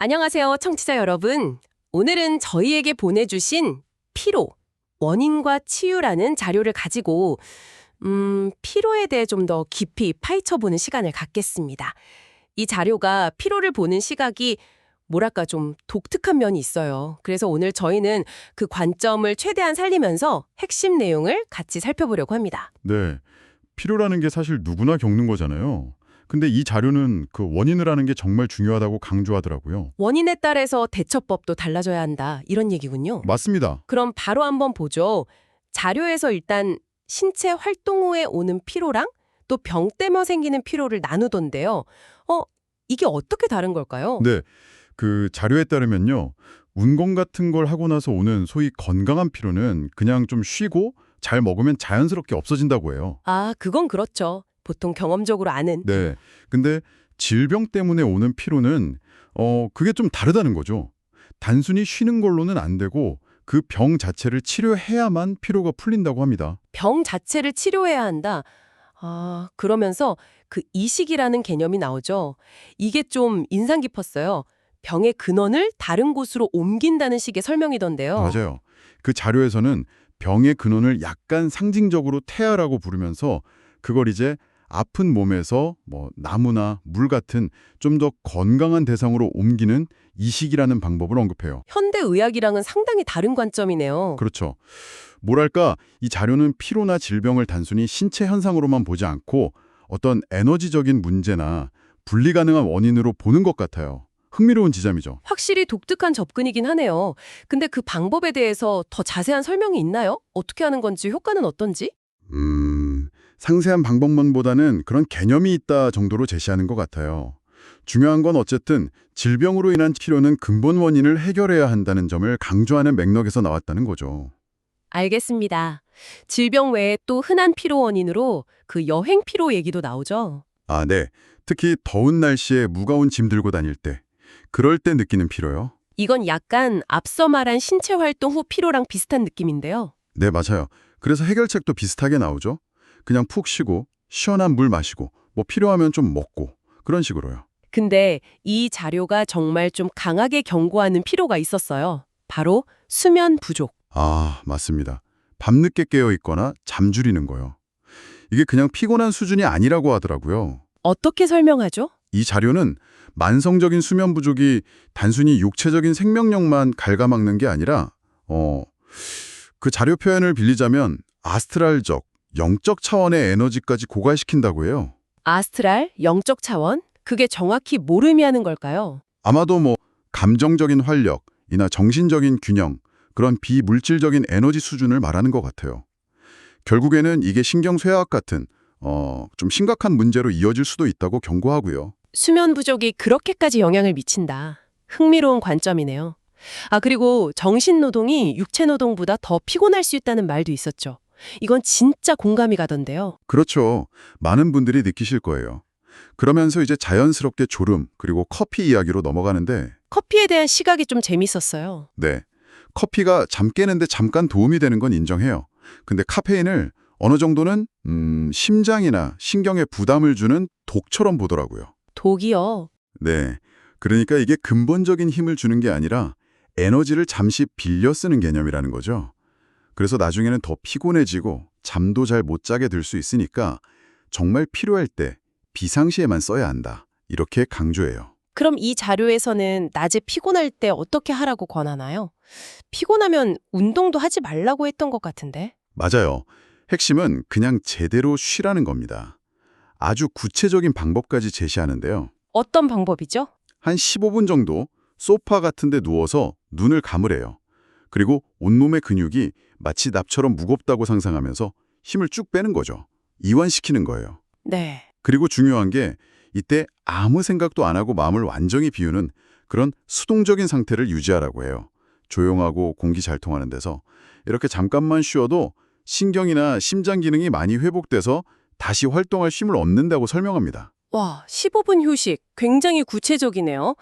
안녕하세요, 청취자 여러분. 오늘은 저희에게 보내주신 피로, 원인과 치유라는 자료를 가지고 피로에 대해 좀 더 깊이 파헤쳐보는 시간을 갖겠습니다. 이 자료가 피로를 보는 시각이 뭐랄까 좀 독특한 면이 있어요. 그래서 오늘 저희는 그 관점을 최대한 살리면서 핵심 내용을 같이 살펴보려고 합니다. 네. 피로라는 게 사실 누구나 겪는 거잖아요. 근데 이 자료는 그 원인을 아는 게 정말 중요하다고 강조하더라고요. 원인에 따라서 대처법도 달라져야 한다, 이런 얘기군요. 맞습니다. 그럼 바로 한번 보죠. 자료에서 일단 신체 활동 후에 오는 피로랑 또 병 때문에 생기는 피로를 나누던데요. 이게 어떻게 다른 걸까요? 네. 그 자료에 따르면요. 운동 같은 걸 하고 나서 오는 소위 건강한 피로는 그냥 좀 쉬고 잘 먹으면 자연스럽게 없어진다고 해요. 아, 그건 그렇죠. 보통 경험적으로 아는. 네. 근데 질병 때문에 오는 피로는 그게 좀 다르다는 거죠. 단순히 쉬는 걸로는 안 되고 그 병 자체를 치료해야만 피로가 풀린다고 합니다. 병 자체를 치료해야 한다. 아, 그러면서 그 이식이라는 개념이 나오죠. 이게 좀 인상 깊었어요. 병의 근원을 다른 곳으로 옮긴다는 식의 설명이던데요. 맞아요. 그 자료에서는 병의 근원을 약간 상징적으로 태아라고 부르면서 그걸 이제 아픈 몸에서 뭐 나무나 물 같은 좀 더 건강한 대상으로 옮기는 이식이라는 방법을 언급해요. 현대의학이랑은 상당히 다른 관점이네요. 그렇죠. 뭐랄까, 이 자료는 피로나 질병을 단순히 신체 현상으로만 보지 않고 어떤 에너지적인 문제나 분리 가능한 원인으로 보는 것 같아요. 흥미로운 지점이죠. 확실히 독특한 접근이긴 하네요. 근데 그 방법에 대해서 더 자세한 설명이 있나요? 어떻게 하는 건지, 효과는 어떤지? 상세한 방법론보다는 그런 개념이 있다 정도로 제시하는 것 같아요. 중요한 건 어쨌든 질병으로 인한 치료는 근본 원인을 해결해야 한다는 점을 강조하는 맥락에서 나왔다는 거죠. 알겠습니다. 질병 외에 또 흔한 피로 원인으로 그 여행 피로 얘기도 나오죠. 아, 네. 특히 더운 날씨에 무거운 짐 들고 다닐 때, 그럴 때 느끼는 피로요. 이건 약간 앞서 말한 신체 활동 후 피로랑 비슷한 느낌인데요. 네, 맞아요. 그래서 해결책도 비슷하게 나오죠. 그냥 푹 쉬고 시원한 물 마시고 뭐 필요하면 좀 먹고 그런 식으로요. 근데 이 자료가 정말 좀 강하게 경고하는 피로가 있었어요. 바로 수면 부족. 아, 맞습니다. 밤늦게 깨어 있거나 잠 줄이는 거요. 이게 그냥 피곤한 수준이 아니라고 하더라고요. 어떻게 설명하죠? 이 자료는 만성적인 수면 부족이 단순히 육체적인 생명력만 갉아먹는 게 아니라 그 자료 표현을 빌리자면 아스트랄적, 영적 차원의 에너지까지 고갈시킨다고 해요. 아스트랄, 영적 차원? 그게 정확히 뭘 의미하는 걸까요? 아마도 뭐 감정적인 활력이나 정신적인 균형, 그런 비물질적인 에너지 수준을 말하는 것 같아요. 결국에는 이게 신경쇠약 같은 좀 심각한 문제로 이어질 수도 있다고 경고하고요. 수면 부족이 그렇게까지 영향을 미친다. 흥미로운 관점이네요. 아, 그리고 정신노동이 육체노동보다 더 피곤할 수 있다는 말도 있었죠. 이건 진짜 공감이 가던데요. 그렇죠. 많은 분들이 느끼실 거예요. 그러면서 이제 자연스럽게 졸음 그리고 커피 이야기로 넘어가는데 커피에 대한 시각이 좀 재밌었어요. 네, 커피가 잠 깨는데 잠깐 도움이 되는 건 인정해요. 근데 카페인을 어느 정도는 심장이나 신경에 부담을 주는 독처럼 보더라고요. 독이요. 네, 그러니까 이게 근본적인 힘을 주는 게 아니라 에너지를 잠시 빌려 쓰는 개념이라는 거죠. 그래서 나중에는 더 피곤해지고 잠도 잘 못 자게 될 수 있으니까 정말 필요할 때 비상시에만 써야 한다. 이렇게 강조해요. 그럼 이 자료에서는 낮에 피곤할 때 어떻게 하라고 권하나요? 피곤하면 운동도 하지 말라고 했던 것 같은데. 맞아요. 핵심은 그냥 제대로 쉬라는 겁니다. 아주 구체적인 방법까지 제시하는데요. 어떤 방법이죠? 한 15분 정도 소파 같은 데 누워서 눈을 감으래요. 그리고 온몸의 근육이 마치 납처럼 무겁다고 상상하면서 힘을 쭉 빼는 거죠. 이완시키는 거예요. 네. 그리고 중요한 게 이때 아무 생각도 안 하고 마음을 완전히 비우는 그런 수동적인 상태를 유지하라고 해요. 조용하고 공기 잘 통하는 데서 이렇게 잠깐만 쉬어도 신경이나 심장 기능이 많이 회복돼서 다시 활동할 쉼을 얻는다고 설명합니다. 와, 15분 휴식. 굉장히 구체적이네요.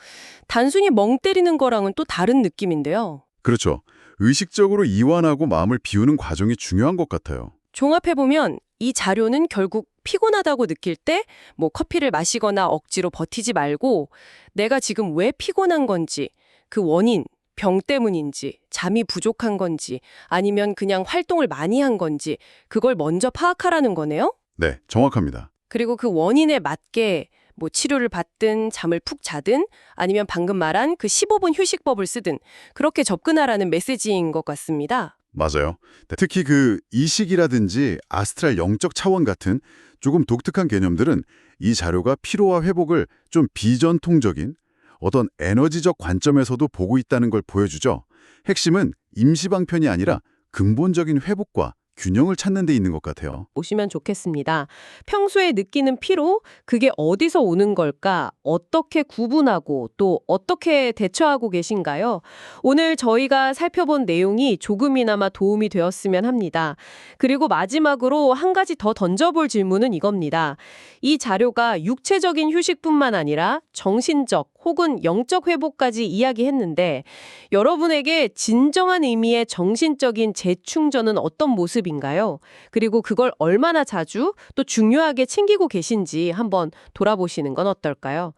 단순히 멍 때리는 거랑은 또 다른 느낌인데요. 그렇죠. 의식적으로 이완하고 마음을 비우는 과정이 중요한 것 같아요. 종합해보면 이 자료는 결국 피곤하다고 느낄 때 뭐 커피를 마시거나 억지로 버티지 말고 내가 지금 왜 피곤한 건지, 그 원인, 병 때문인지, 잠이 부족한 건지, 아니면 그냥 활동을 많이 한 건지 그걸 먼저 파악하라는 거네요. 네, 정확합니다. 그리고 그 원인에 맞게 뭐 치료를 받든 잠을 푹 자든 아니면 방금 말한 그 15분 휴식법을 쓰든 그렇게 접근하라는 메시지인 것 같습니다. 맞아요. 특히 그 이식이라든지 아스트랄 영적 차원 같은 조금 독특한 개념들은 이 자료가 피로와 회복을 좀 비전통적인 어떤 에너지적 관점에서도 보고 있다는 걸 보여주죠. 핵심은 임시방편이 아니라 근본적인 회복과 균형을 찾는 데 있는 것 같아요. 보시면 좋겠습니다. 평소에 느끼는 피로, 그게 어디서 오는 걸까? 어떻게 구분하고 또 어떻게 대처하고 계신가요? 오늘 저희가 살펴본 내용이 조금이나마 도움이 되었으면 합니다. 그리고 마지막으로 한 가지 더 던져볼 질문은 이겁니다. 이 자료가 육체적인 휴식뿐만 아니라 정신적 혹은 영적 회복까지 이야기했는데 여러분에게 진정한 의미의 정신적인 재충전은 어떤 모습인가요? 그리고 그걸 얼마나 자주 또 중요하게 챙기고 계신지 한번 돌아보시는 건 어떨까요?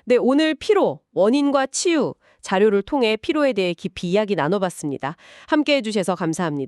네, 오늘 피로, 원인과 치유, 자료를 통해 피로에 대해 깊이 이야기 나눠봤습니다. 함께 해주셔서 감사합니다.